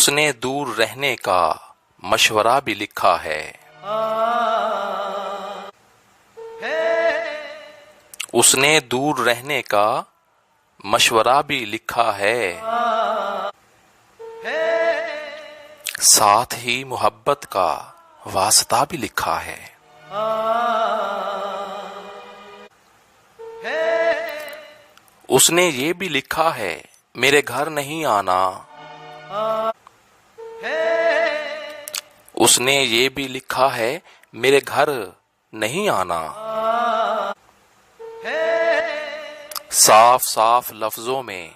اس نے دور رہنے کا مشورہ بھی لکھا ہے۔ اس نے دور رہنے کا مشورہ بھی لکھا ہے، ساتھ ہی محبت کا واسطہ بھی لکھا ہے۔ اس نے یہ بھی لکھا ہے میرے گھر نہیں آنا۔ اس نے یہ بھی لکھا ہے میرے گھر نہیں آنا، صاف صاف لفظوں میں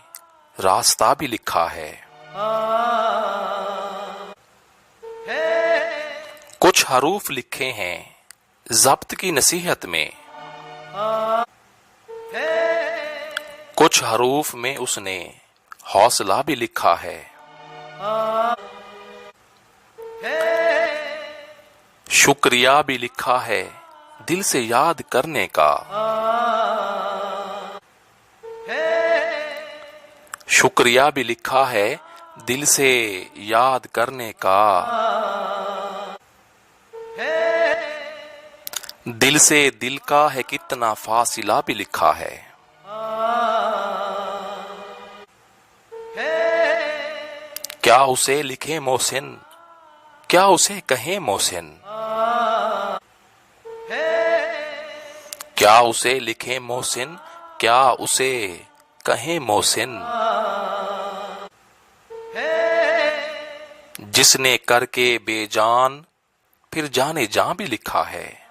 راستہ بھی لکھا ہے۔ کچھ حروف لکھے ہیں ضبط کی نصیحت میں، کچھ حروف میں اس نے حوصلہ بھی لکھا ہے۔ شکریہ بھی لکھا ہے دل سے یاد کرنے کا، شکریہ بھی لکھا ہے دل سے یاد کرنے کا، دل سے دل کا ہے کتنا فاصلہ بھی لکھا ہے۔ کیا اسے لکھے محسن، کیا اسے کہیں محسن، کیا اسے لکھے محسن، کیا اسے کہیں محسن، جس نے کر کے بے جان پھر جانے جاں بھی لکھا ہے۔